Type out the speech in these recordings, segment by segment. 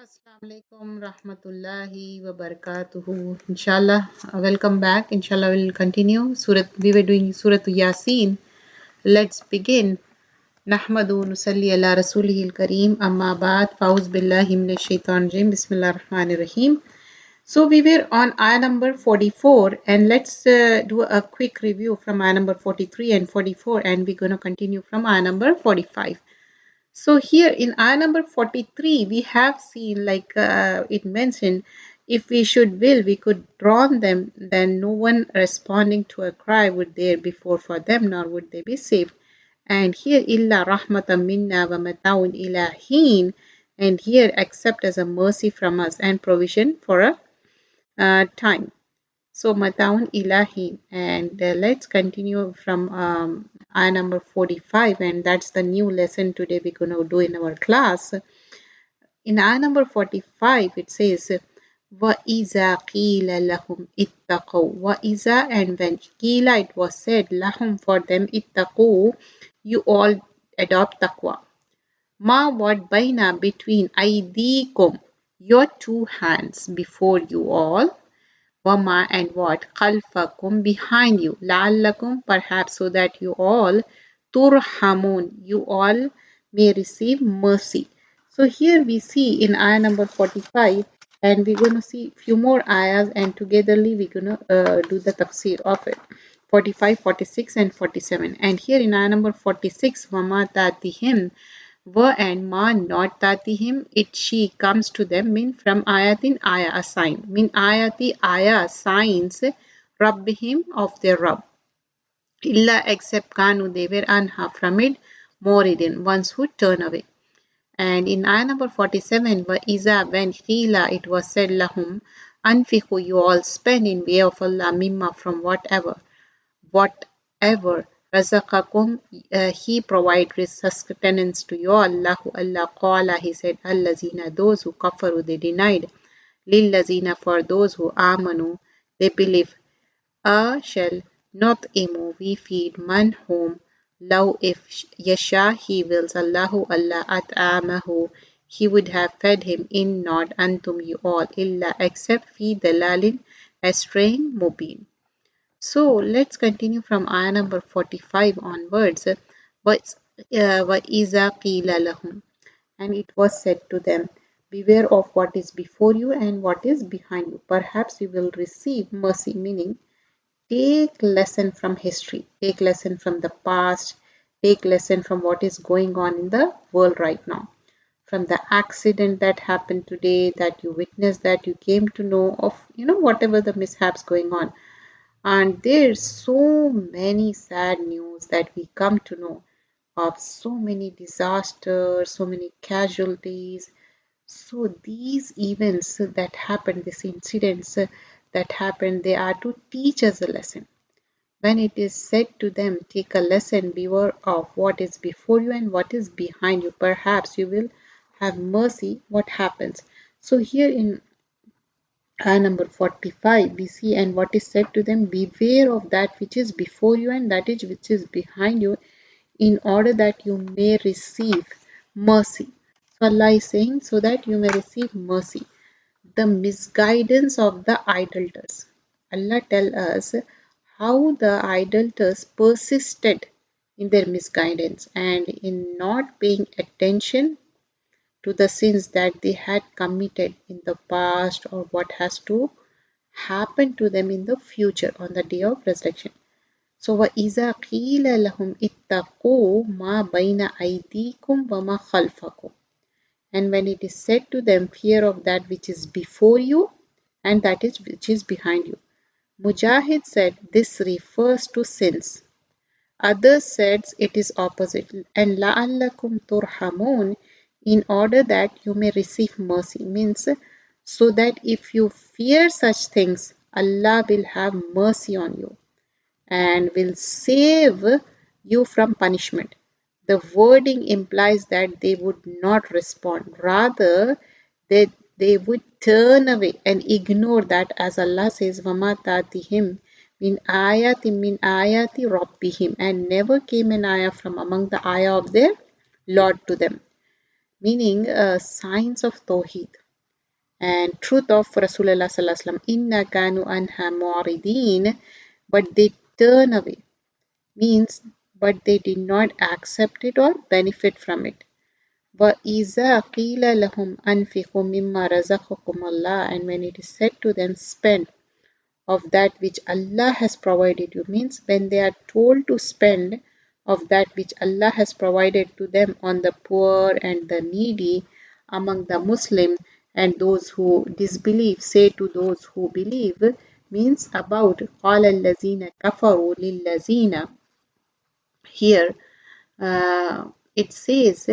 Assalamu alaikum rahmatullahi wa barakatuhu. Inshallah, welcome back. Inshallah, we'll continue. We were doing Surah Yaseen. Let's begin. Nahmadu nusalli ala rasulihil kareem. Amma ba'd. Fa'uz billahi minash shaitan rajim. Bismillah ar-Rahmanir Rahim. So we were on ayah number 44, and let's do a quick review from ayah number 43 and 44, and we're going to continue from ayah number 45. So here in ayah number 43, we have seen, like it mentioned, if we should will, we could drown them, then no one responding to a cry would there before for them, nor would they be saved. And here, illa rahmatan minna wa mata'un ilahin, and here, accept as a mercy from us and provision for a time. So Mataun Ilahi, and let's continue from ayah number 45, and that's the new lesson today we're going to do in our class. In ayah number 45, it says, وَإِذَا قِيلَ لَهُمْ اتَّقُوا وَإِذَا, and when قِيلَ, it was said, lahum, for them, ittaqu, you all adopt taqwa. Ma, what, baina, between, aydikum, your two hands, before you all, wama, and what, khalfakum, behind you, la'allakum, perhaps so that you all, turhamun, you all may receive mercy. So here we see in ayah number 45, and we're going to see few more ayahs, and togetherly we're going to do the tafsir of it. 45, 46 and 47. And here in ayah number 46, wama tatihim, wa, and ma, not tatihim, it, she comes to them, mean from ayatin, ayah, a sign, mean ayati, ayah, signs, rabbihim, of their Rabb, illa, except kanu, they were anha, from it, moridin, ones who turn away. And in ayah number 47, wa iza, when qila, it was said, lahum, anfiqu, you all spend in way of Allah, mimma, from whatever razaqakum, he provides sustenance to you, Allahu, Allah, qala, he said, allazina, those who kafaru, they denied, lillazina, for those who amanu, they believe, shall not imu, we feed, man whom, law, if yasha, he wills, Allahu, Allah, at'amahu, he would have fed him, in not, antum, you all, illa, except fi dalalin, straying, mubin. So let's continue from ayah number 45 onwards. وَإِذَا قِيلَ لَهُمْ, and it was said to them, beware of what is before you and what is behind you. Perhaps you will receive mercy, meaning take lesson from history, take lesson from the past, take lesson from what is going on in the world right now. From the accident that happened today, that you witnessed, that you came to know of, whatever the mishaps going on. And there's so many sad news that we come to know of, so many disasters, so many casualties. So these events that happened, these incidents that happened, they are to teach us a lesson. When it is said to them, take a lesson, beware of what is before you and what is behind you. Perhaps you will have mercy. What happens? So here in ayah number 45, we see, and what is said to them, beware of that which is before you and that which is behind you, in order that you may receive mercy. So Allah is saying, so that you may receive mercy. The misguidance of the idolaters. Allah tell us how the idolaters persisted in their misguidance and in not paying attention to the sins that they had committed in the past, or what has to happen to them in the future on the day of resurrection. So وَإِذَا قِيلَ لَهُمْ اتَّقُوا مَا بَيْنَ أَيْدِيكُمْ وَمَا خَلْفَكُمْ, and when it is said to them, fear of that which is before you and that which is behind you. Mujahid said this refers to sins. Others said it is opposite, and لَعَلَّكُمْ تُرْحَمُونَ, in order that you may receive mercy, means so that if you fear such things, Allah will have mercy on you and will save you from punishment. The wording implies that they would not respond, rather they would turn away and ignore that, as Allah says, وَمَا تَاتِهِمْ min ayati rabbihim, and never came an ayah from among the ayah of their Lord to them, meaning signs of Tawheed, and truth of Rasulullah sallallahu alaihi wasallam, inna kanu anha mu'ridin, but they turn away, means but they did not accept it or benefit from it. وَإِذَا قِيلَ لَهُمْ أَنْفِقُوا مِمَّا رَزَقَكُمُ اللَّهُ, and when it is said to them, spend of that which Allah has provided you, means when they are told to spend of that which Allah has provided to them on the poor and the needy among the Muslims, and those who disbelieve say to those who believe, means about قَالَ الَّذِينَ كَفَرُوا لِلَّذِينَ. Here it says,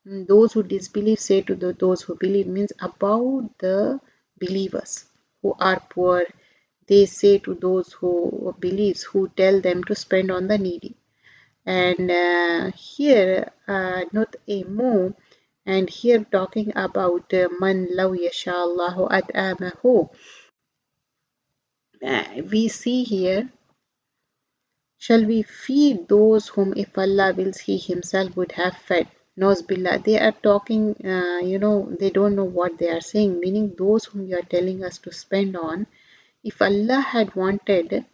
those who disbelieve say to those who believe, means about the believers who are poor. They say to those who believes, who tell them to spend on the needy. And here not a more, and here talking about man law yashallahu at'amahu. We see here, shall we feed those whom if Allah wills He Himself would have fed? Nozbillah. They are talking, they don't know what they are saying, meaning those whom you are telling us to spend on, if Allah had wanted,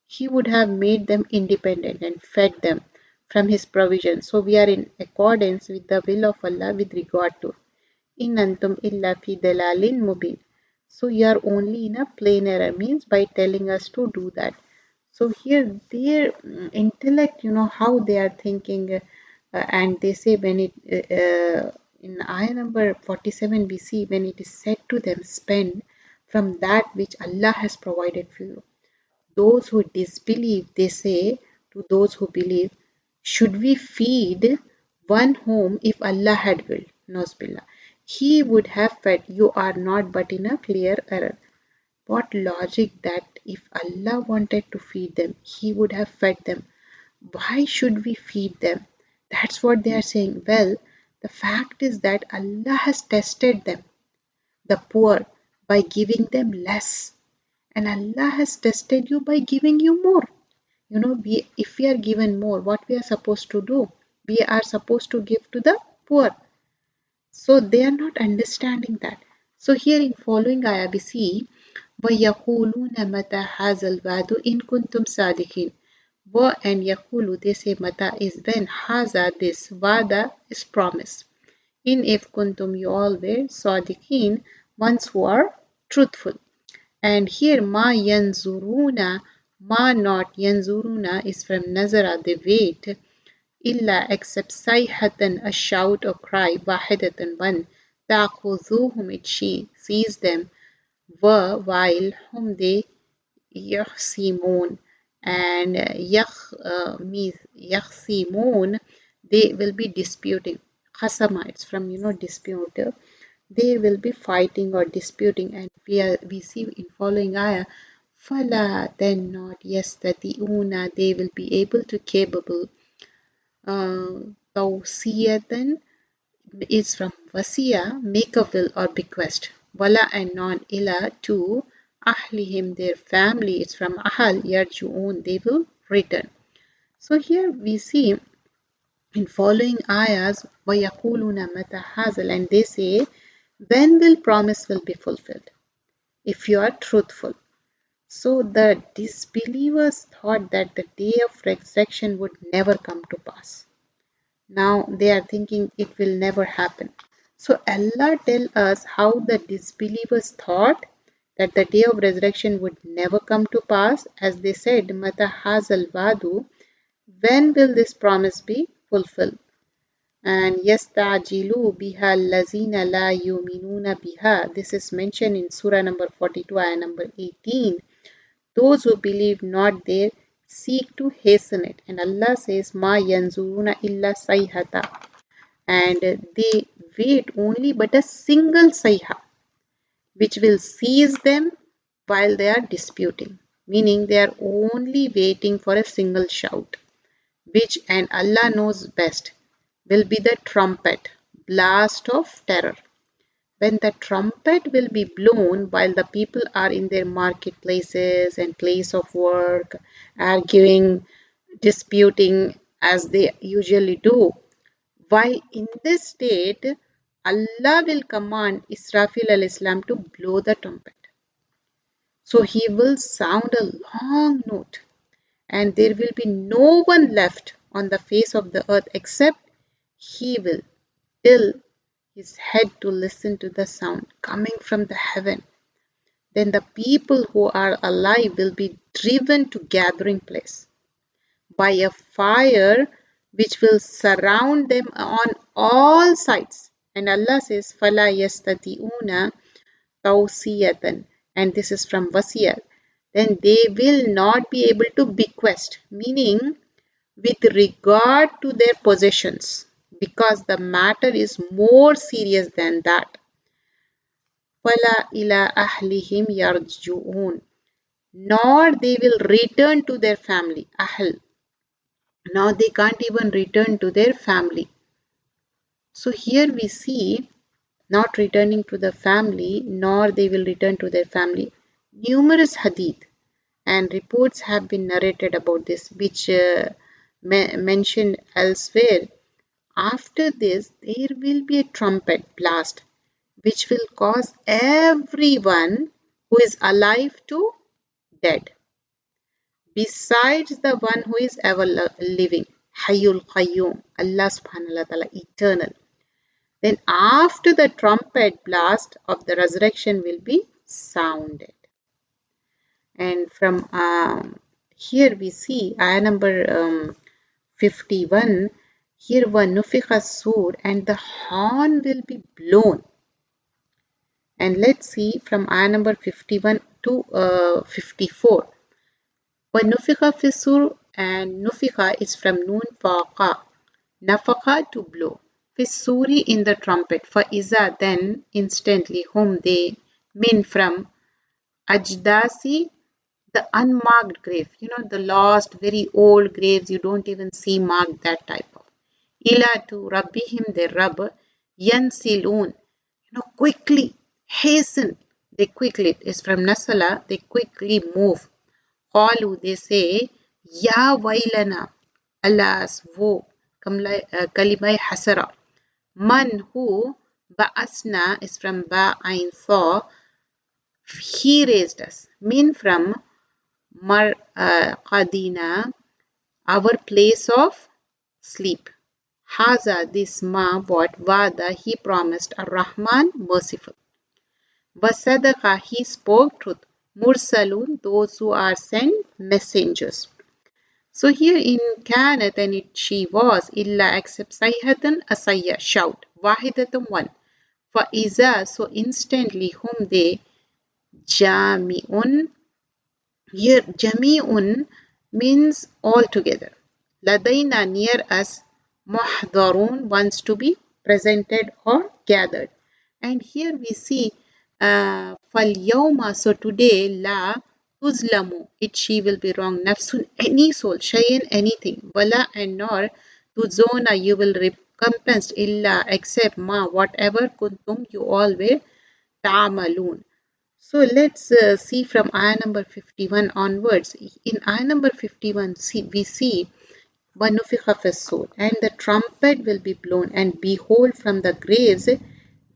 He would have made them independent and fed them from His provision. So we are in accordance with the will of Allah with regard to in antum illa fi dalalin mubin. So you are only in a plain error, means by telling us to do that. So here their intellect, how they are thinking, and they say when it in ayah number 47 we see when it is said to them, spend from that which Allah has provided for you. Those who disbelieve, they say to those who believe, should we feed one whom if Allah had willed? Nozbillah. He would have fed. You are not but in a clear error. What logic that if Allah wanted to feed them, He would have fed them. Why should we feed them? That's what they are saying. Well, the fact is that Allah has tested them, the poor, by giving them less. And Allah has tested you by giving you more. If we are given more, what we are supposed to do? We are supposed to give to the poor. So they are not understanding that. So here in following ayah we see, وَيَقُولُونَ مَتَى هَذَا الْوَعْدُ إِن كُنتُمْ صَادِقِينَ. Wa and yaqulu, they say mata is when, haza this, wada is promise. In if kuntum, you all were sadiqeen, ones who are truthful. And here ma yanzuruna, ma not yanzuruna is from nazara, they wait, illa except sayhatan, a shout or cry, wahidatan one, ta'khuzuhum, it she sees them, wa while whom they yahsimun, and means yahsimun, they will be disputing. Khasama, it's from dispute. They will be fighting or disputing, and we see in following ayah, fala, then not yastati'una, they will be able to capable. Tawsiyatan is from wasiya, make a will or bequest. Wala and non ila, to ahlihim, their family, it's from ahal, yarjuun, they will return. So here we see in following ayahs, وَيَقُولُونَ مَتَى هَذَا, and they say, when will promise will be fulfilled? If you are truthful. So the disbelievers thought that the day of resurrection would never come to pass. Now they are thinking it will never happen. So Allah tell us how the disbelievers thought that the day of resurrection would never come to pass. As they said, Mata hazal wadu, when will this promise be fulfilled? And yastajilu biha lazina la yuminuna biha. This is mentioned in Surah number 42, ayah number 18. Those who believe not there seek to hasten it. And Allah says, Ma yanzuruna illa sayhata. And they wait only but a single sayha, which will seize them while they are disputing. Meaning they are only waiting for a single shout, which, and Allah knows best, will be the trumpet, blast of terror. When the trumpet will be blown while the people are in their marketplaces and place of work, arguing, disputing as they usually do. While in this state, Allah will command Israfil al-Islam to blow the trumpet. So he will sound a long note, and there will be no one left on the face of the earth except he will till his head to listen to the sound coming from the heaven. Then the people who are alive will be driven to gathering place by a fire which will surround them on all sides. And Allah says, فَلَا يَسْتَطِيعُونَ تَوْصِيَةً, and this is from Wasiyah. Then they will not be able to bequest, meaning with regard to their possessions, because the matter is more serious than that. فَلَا إِلَىٰ أَهْلِهِمْ يَرْجُعُونَ, nor they will return to their family. Ahl. Now they can't even return to their family. So here we see not returning to the family, nor they will return to their family. Numerous hadith and reports have been narrated about this, which mentioned elsewhere. After this, there will be a trumpet blast, which will cause everyone who is alive to dead, besides the one who is ever living, Hayyul Qayyum, Allah subhanahu wa ta'ala, eternal. Then after the trumpet blast of the resurrection will be sounded. And from here we see ayah number 51. Here وَنُفِخَ الصُّورُ, and the horn will be blown. And let's see from ayah number 51 to 54. وَنُفِخَ فِي الصُّورِ, and nufikha is from nun faqa, nafaka, to blow. Fisuri, in the trumpet. For iza, then instantly, whom they, min, from ajdasi, the unmarked grave, the lost, very old graves, you don't even see marked, that type of. Ila, to rabbihim, their Rabb, yansilun, quickly, hasten, they quickly, it is from nasala, they quickly move. Qalu, they say, ya wailana, alas, wo, kalimai hasara. Man, who, ba'asna is from ba'ain tha, he raised us. Min, from marqadina, our place of sleep. Haza, this ma, what, wada, he promised, ar-Rahman, merciful. Wasadaqa, he spoke truth. Mursalun, those who are sent messengers. So here in kanat, and it she was, illa except sayhatan, a sayya, shout, wahidatan, one. For iza, so instantly, whom they, jami'un, here jami'un means all together. Ladaina, near us, muhdarun, wants to be presented or gathered. And here we see فَالْيَوْمَ, so today, la tuzlamu, it she will be wrong, nafsun, any soul, shayin, anything, wala, and nor, tuzona, you will recompense, illa, except ma, whatever kuntum, you all were, ta'amaloon. So let's see from ayah number 51 onwards. In ayah number 51, we see وَنُفِخَ فِي الصُّورِ, and the trumpet will be blown, and behold, from the graves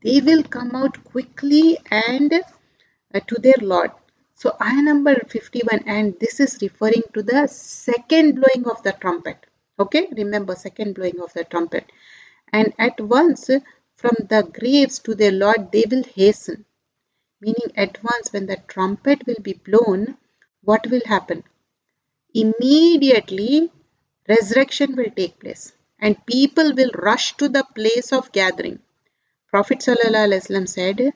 they will come out quickly and to their Lord. So ayah number 51, and this is referring to the second blowing of the trumpet. Okay, remember, second blowing of the trumpet. And at once from the graves to their Lord they will hasten. Meaning at once when the trumpet will be blown, what will happen? Immediately resurrection will take place and people will rush to the place of gathering. Prophet ﷺ said,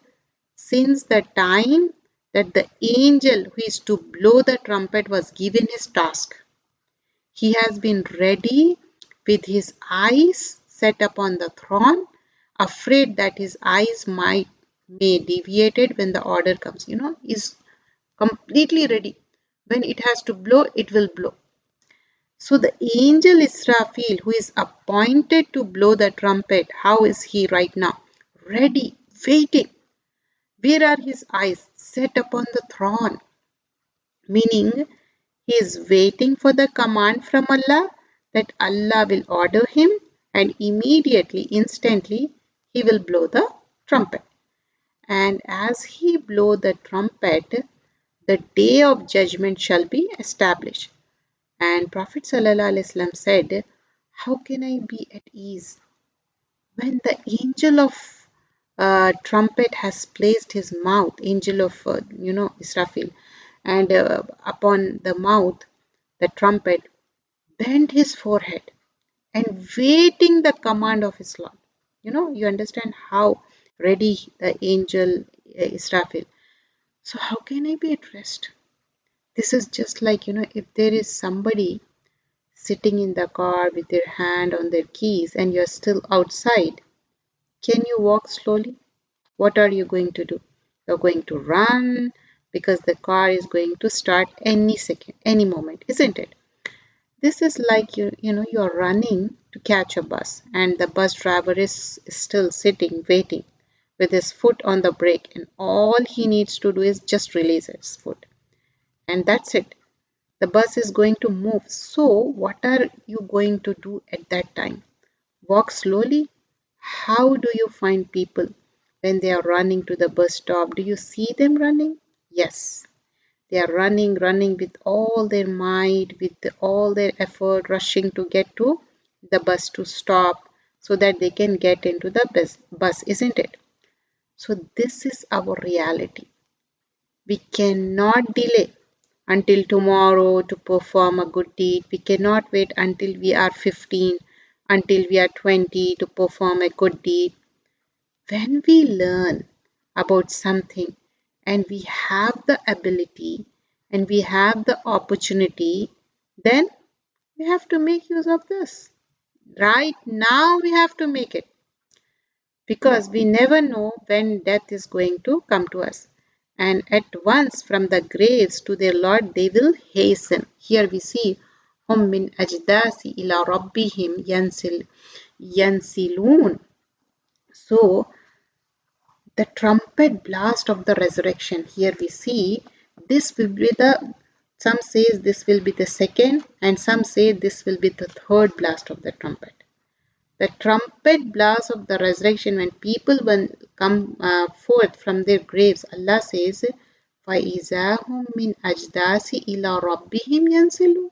since the time that the angel who is to blow the trumpet was given his task, he has been ready with his eyes set upon the throne, afraid that his eyes may deviated when the order comes. Is completely ready. When it has to blow, it will blow. So the angel Israfil, who is appointed to blow the trumpet, how is he right now? Ready, waiting. Where are his eyes? Set upon the throne. Meaning, he is waiting for the command from Allah that Allah will order him, and immediately, instantly, He will blow the trumpet. And as he blow the trumpet, the day of judgment shall be established. And Prophet ﷺ said, how can I be at ease when the angel of trumpet has placed his mouth, angel of, Israfil, and upon the mouth, the trumpet, bent his forehead and waiting the command of his Lord. You understand how ready the angel Israfil. So how can I be at rest? This is just like, if there is somebody sitting in the car with their hand on their keys and you're still outside, can you walk slowly? What are you going to do? You're going to run because the car is going to start any second, any moment, isn't it? This is like you're running to catch a bus and the bus driver is still sitting waiting with his foot on the brake, and all he needs to do is just release his foot, and that's it. The bus is going to move. So what are you going to do at that time? Walk slowly? How do you find people when they are running to the bus stop? Do you see them running? Yes. They are running with all their might, with all their effort, rushing to get to the bus to stop so that they can get into the bus, isn't it? So this is our reality. We cannot delay until tomorrow to perform a good deed. We cannot wait until we are 15, until we are 20 to perform a good deed. When we learn about something and we have the ability and we have the opportunity, then we have to make use of this. Right now, we have to make it because we never know when death is going to come to us. And at once from the graves to their Lord they will hasten. Here we see hum min ajdasi ila rabbihim yansilun. So the trumpet blast of the resurrection. Here we see this will be the, some says this will be the second and some say this will be the third blast of the trumpet. The trumpet blast of the resurrection, when people will come forth from their graves, Allah says, فَإِذَا هُمْ مِنْ أَجْدَاثِ إِلَىٰ رَبِّهِمْ يَنْسِلُونَ.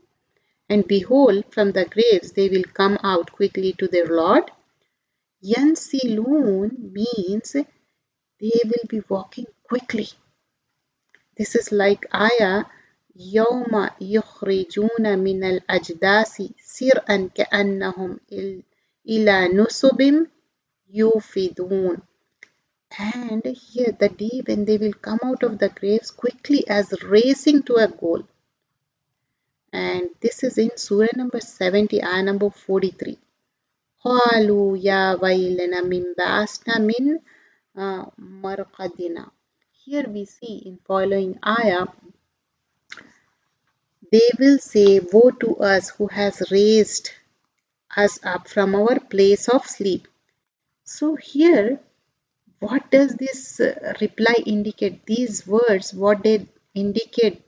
And behold, from the graves they will come out quickly to their Lord. Yansilun means they will be walking quickly. This is like ayah, يَوْمَ يُخْرِجُونَ مِنَ الْأَجْدَاثِ سِرْعًا كَأَنَّهُمْ إِلَى نُصُبٍ يُوفِضُونَ. And here the day when they will come out of the graves quickly as racing to a goal. And this is in Surah number 70, ayah number 43. قَالُوا يَا وَيْلَنَا مِنْ بَعَثْنَا مِنْ مَرْقَدِنَا. Here we see in following ayah, they will say, woe to us who has raised us up from our place of sleep. So here, what does this reply indicate? These words, what they indicate,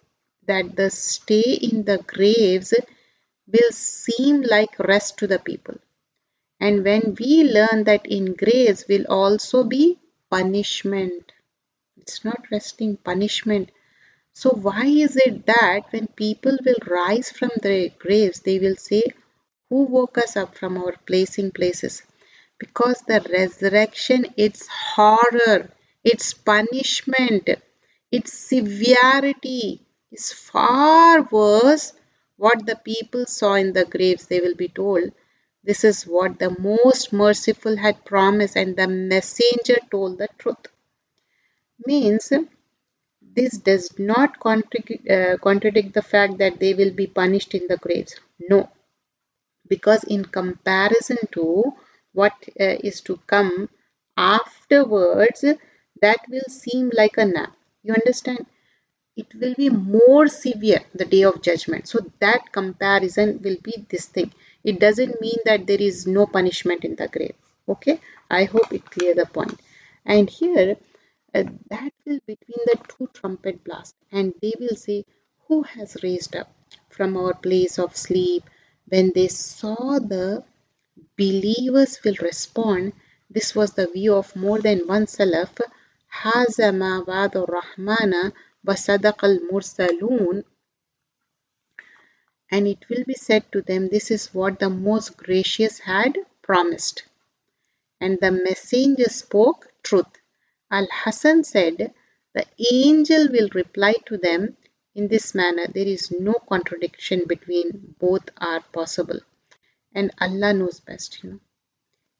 that the stay in the graves will seem like rest to the people. And when we learn that in graves will also be punishment, it's not resting, punishment. So why is it that when people will rise from their graves, they will say, who woke us up from our placing places? Because the resurrection, it's horror, its punishment, its severity is far worse what the people saw in the graves. They will be told, this is what the most merciful had promised and the messenger told the truth. Means this does not contradict the fact that they will be punished in the graves. No, because in comparison to what is to come afterwards, that will seem like a nap. You understand? It will be more severe the day of judgment. So that comparison will be this thing. It doesn't mean that there is no punishment in the grave. Okay, I hope it clear the point. And here that will between the two trumpet blasts, and they will say, who has raised up from our place of sleep? When they saw, the believers will respond, This was the view of more than one Salaf. هذا ما وعد الرحمن وصدق المرسلون, and it will be said to them, this is what the most gracious had promised, and the messenger spoke truth. Al-Hasan said, the angel will reply to them in this manner, there is no contradiction between both are possible, and Allah knows best.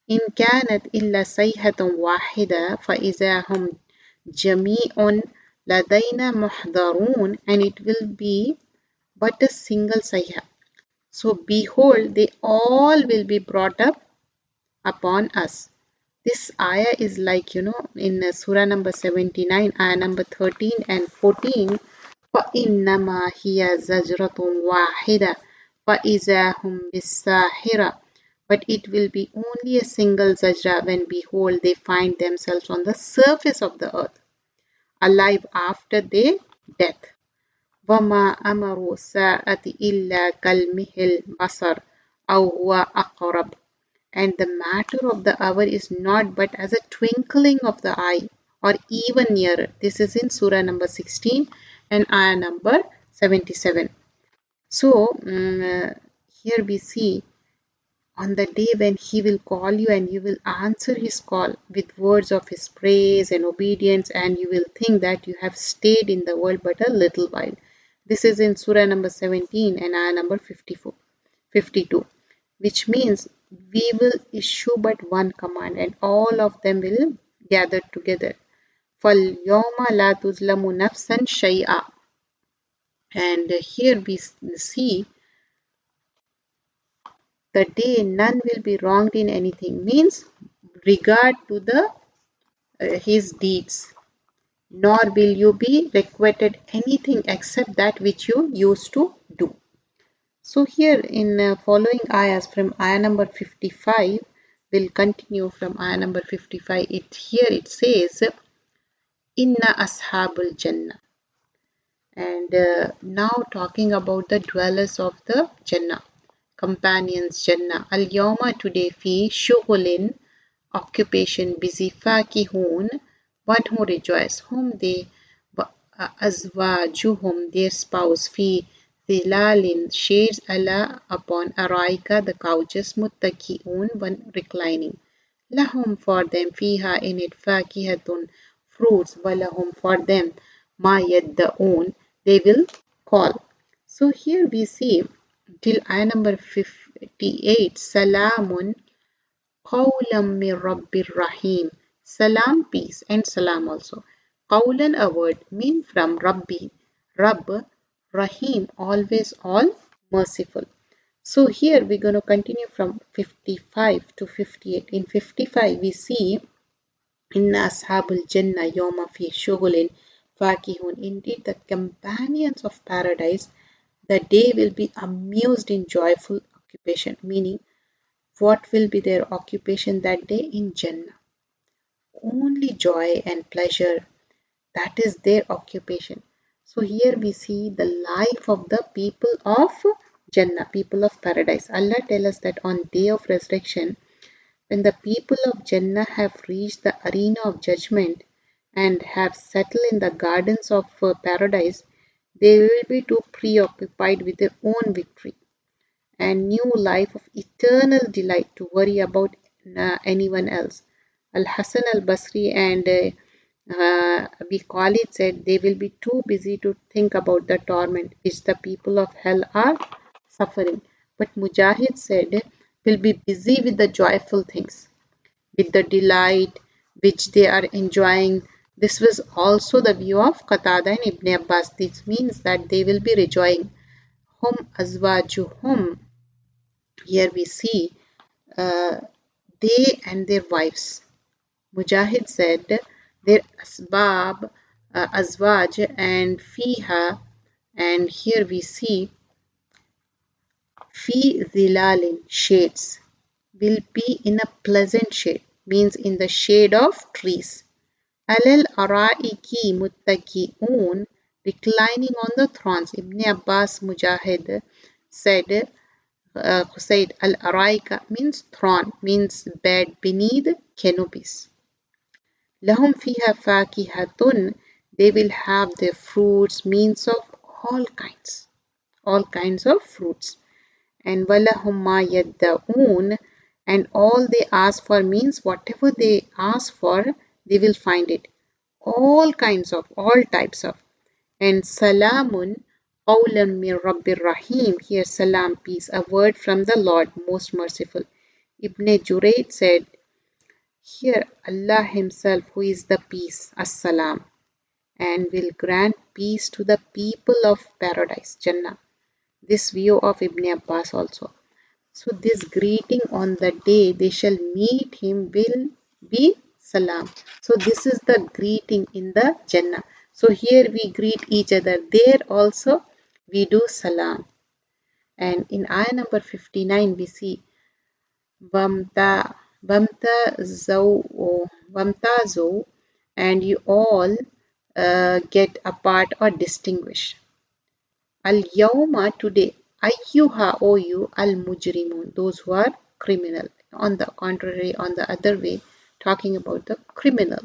إن كانت إلا صيحة واحدة فإذا هم جميع لدينا محضرون, and it will be but a single sayha. So behold, they all will be brought up upon us. This ayah is like, in Surah number 79, ayah number 13 and 14. فَإِنَّمَا هِيَ زَجْرَةٌ وَاحِدَةٌ فَإِذَا هُمْ بِالسَّاهِرَةِ. But it will be only a single zajra when behold they find themselves on the surface of the earth, alive after their death. وَمَا أَمَرُوا السَّاعَةِ إِلَّا كَلْمِحِ الْبَصَرِ أَوْ هُوَ أَقْرَبُ. And the matter of the hour is not but as a twinkling of the eye, or even nearer. This is in Surah number 16 and ayah number 77. So, here we see, on the day when he will call you and you will answer his call with words of his praise and obedience, and you will think that you have stayed in the world but a little while. This is in Surah number 17 and ayah number 52, which means we will issue but one command and all of them will gather together. فَالْيَوْمَ لَا تُظْلَمُ نَفْسًا شَيْئًا. And here we see the day none will be wronged in anything, means regard to the his deeds, nor will you be requited anything except that which you used to do. So here in following ayahs from ayah number 55, we'll continue from ayah number 55. Here it says, Inna ashabul jannah. And now talking about the dwellers of the Jannah, companions Jannah. Al-yawma, today, fi shughulin, occupation, busy, fakihun, one who rejoice, whom they, azwajuhum, their spouse, fi zilalin, shades, ala, upon araika, the couches, muttaki'un, one reclining. Lahum, for them, fiha, in it, fakihatun, fruits, walahum, for them, ma yadda'un, they will call. So here we see till ayah number 58, Salamun qawlam min Rabbir Rahim. Salam, peace, and salam also. Qawlan, a word, min, from Rabbi, Rabb, Rahim, always all merciful. So here we're going to continue from 55 to 58. In 55 we see, Inna ashabul jannah yawma fi shughulin fakihun. Indeed, the companions of paradise, the day will be amused in joyful occupation. Meaning, what will be their occupation that day in Jannah? Only joy and pleasure. That is their occupation. So here we see the life of the people of Jannah, people of paradise. Allah tells us that on day of resurrection, when the people of Jannah have reached the arena of judgment and have settled in the gardens of paradise, they will be too preoccupied with their own victory and new life of eternal delight to worry about anyone else. Al-Hasan al-Basri and Abi Khalid said they will be too busy to think about the torment which the people of hell are suffering. But Mujahid said will be busy with the joyful things, with the delight which they are enjoying. This was also the view of Qatada and Ibn Abbas. This means that they will be rejoicing. Hum azwajuhum. Here we see they and their wives. Mujahid said their asbab, azwaj, and fiha, and here we see fi zilalin, shades, will be in a pleasant shade, means in the shade of trees. Alal araiki muttaki'un, reclining on the thrones. Ibn Abbas Mujahid said said al-araika means throne, means bed beneath canopies. Lahum fiha fakihatun, they will have their fruits, means of all kinds of fruits. And walahum ma yaddaun, and all they ask for means whatever they ask for, they will find it. All types of. And salamun qawlan min Rabbir Rahim. Here salam, peace, a word from the Lord, most merciful. Ibn Jurayj said, here Allah Himself, who is the peace, as-salam, and will grant peace to the people of paradise, Jannah. This view of Ibn Abbas also. So this greeting on the day they shall meet him will be salam. So this is the greeting in the Jannah. So here we greet each other. There also we do salam. And in ayah number 59 we see Vamta Vamtazo, and you all get apart or distinguish. Al-yawma, today, ayyuha, o you, al-mujrimun, those who are criminal. On the contrary, on the other way, talking about the criminal.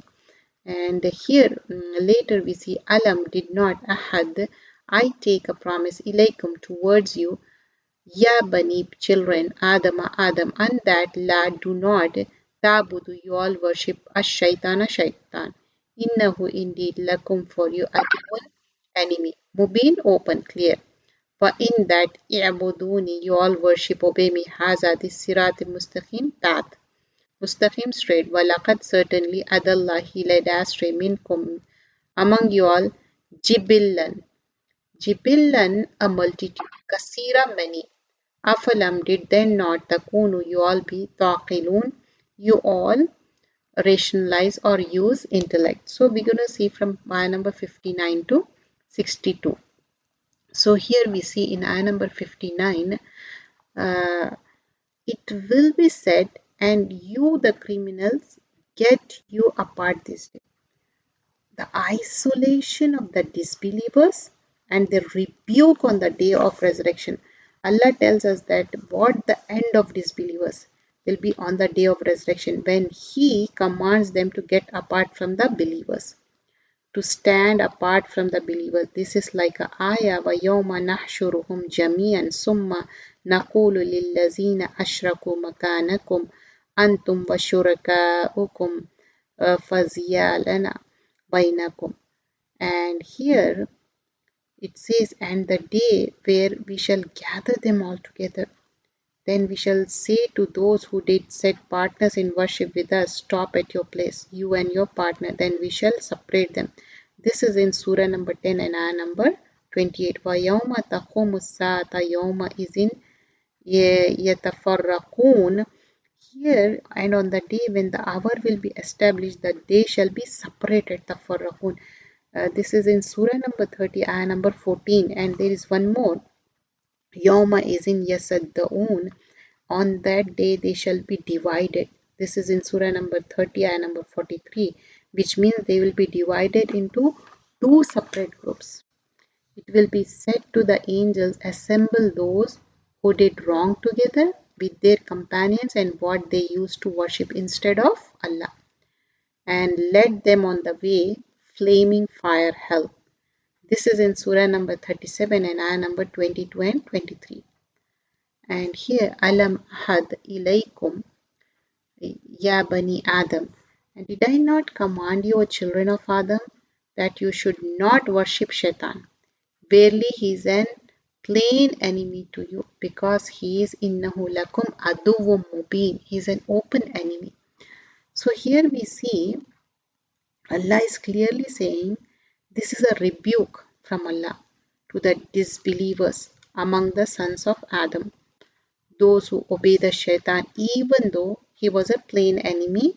And here, later we see, alam, did not, ahad, I take a promise, ilaykum, towards you, ya bani, children, Adam, and that la, do not, tabudu, you all worship, ash-shaytana, shaitan. Innahu, indeed, lakum, for you, aduun, enemy, mubin, open, clear. For in that i'buduni, you all worship, obey me, haza, this sirat mustaqim path, mustaqim straight, walaqad certainly, adallah, he led astray, minkum, among you all, jibillan, a multitude, kasira, many, afalam, did then not, takunu, you all be, taqilun, you all rationalize or use intellect. So we're going to see from ayah number 59 to 62. So here we see in ayah number 59, it will be said, and you, the criminals, get you apart this day. The isolation of the disbelievers and the rebuke on the day of resurrection. Allah tells us that what the end of disbelievers will be on the day of resurrection when He commands them to get apart from the believers, to stand apart from the believers. This is like a ayah, وَيَوْمَ نَحْشُرُهُمْ جَمِيعًا ثُمَّ نَقُولُ لِلَّذِينَ أَشْرَكُوا مَكَانَكُمْ أَنْتُمْ وَشُرَكَاؤُكُمْ فَزِيَالَنَا بَيْنَكُمْ. And here it says, and the day where we shall gather them all together, then we shall say to those who did set partners in worship with us, stop at your place, you and your partner, then we shall separate them. This is in Surah number 10 and ayah number 28. وَيَوْمَ تَقُومُ السَّاعَةَ يَوْمَئِذٍ يَتَفَرَّقُونَ. Here, and on the day when the hour will be established, that they shall be separated. Tafarraqun. This is in Surah number 30, ayah number 14. And there is one more. Yawma izin yasaddaun. On that day they shall be divided. This is in Surah number 30, ayah number 43, which means they will be divided into two separate groups. It will be said to the angels, assemble those who did wrong together with their companions and what they used to worship instead of Allah, and led them on the way, flaming fire hell. This is in Surah number 37 and ayah number 22 and 23. And here, Alam Ahad ilaykum, Ya Bani Adam. And did I not command you, O children of Adam, that you should not worship Shaitan? Verily, he is an plain enemy to you, because he is innahu lakum aduwwum mubin. He is an open enemy. So here we see Allah is clearly saying this is a rebuke from Allah to the disbelievers among the sons of Adam, those who obey the shaitan, even though he was a plain enemy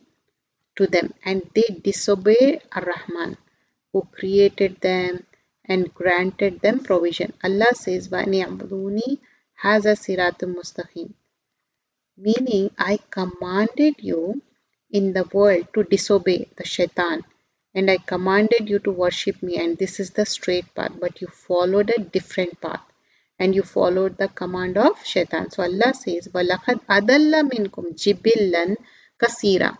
to them, and they disobey Ar-Rahman, who created them and granted them provision. Allah says, وَأَنِعْبُدُونِي هَذَا صِرَاطٌ مُسْتَقِيمٌ, meaning I commanded you in the world to disobey the shaitan, and I commanded you to worship me, and this is the straight path, but you followed a different path. and you followed the command of shaitan. So Allah says, وَلَقَدْ أَضَلَّ مِنْكُمْ جِبِلًّا كَثِيرًا.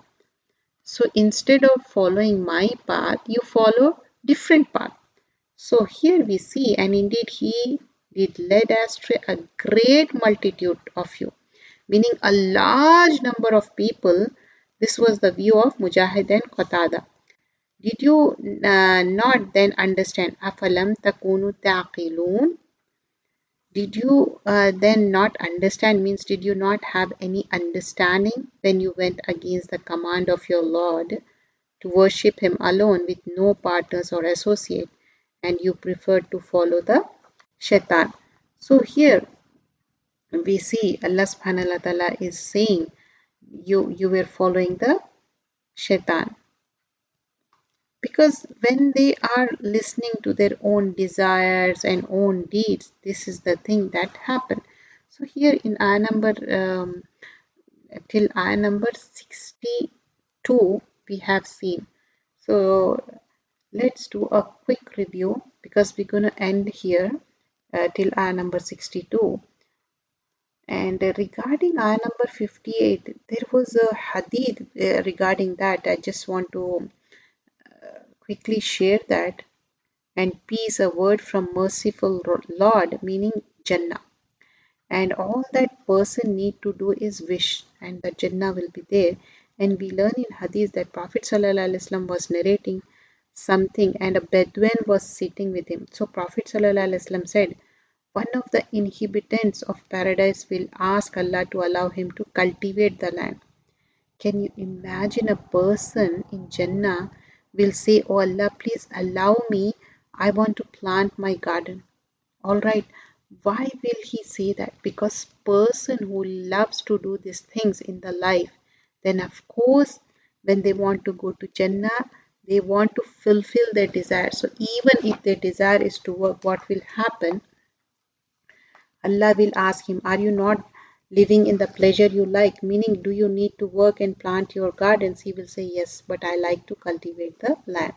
So instead of following my path, you follow different path. So here we see, and indeed he did lead astray a great multitude of you, meaning a large number of people. This was the view of Mujahid and Qatada. Did you not then understand? أَفَلَمْ تَكُونُوا تَعْقِلُونَ. Did you then not understand, means did you not have any understanding when you went against the command of your Lord to worship him alone with no partners or associate, and you preferred to follow the shaitan? So here we see Allah subhanahu wa ta'ala is saying you were following the shaitan, because when they are listening to their own desires and own deeds, this is the thing that happened. So here in ayah number till ayah number 62 we have seen. So let's do a quick review, because we're going to end here till ayah number 62. And regarding ayah number 58, there was a hadith regarding that. I just want to quickly share that. And peace, a word from merciful Lord, meaning Jannah. And all that person need to do is wish, and the Jannah will be there. And we learn in hadith that Prophet ﷺ was narrating something, and a Bedouin was sitting with him. So Prophet ﷺ said, one of the inhabitants of paradise will ask Allah to allow him to cultivate the land. Can you imagine a person in Jannah will say, oh Allah, please allow me, I want to plant my garden. Alright, why will he say that? Because person who loves to do these things in the life, then of course when they want to go to Jannah, they want to fulfill their desire. So even if their desire is to work, what will happen? Allah will ask him, are you not living in the pleasure you like? Meaning, do you need to work and plant your gardens? He will say, yes, but I like to cultivate the land.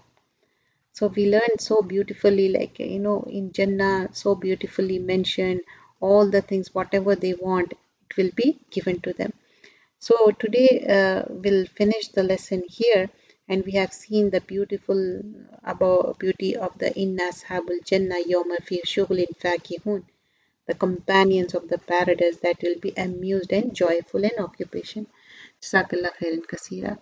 So we learned so beautifully, like, in Jannah, so beautifully mentioned all the things, whatever they want, it will be given to them. So today we'll finish the lesson here, and we have seen the beautiful about beauty of the Inna Ashabul Jannah Yawma Fi Shughlin Fakihun, the companions of the paradise that will be amused and joyful in occupation. Jazakallah khairan kasira.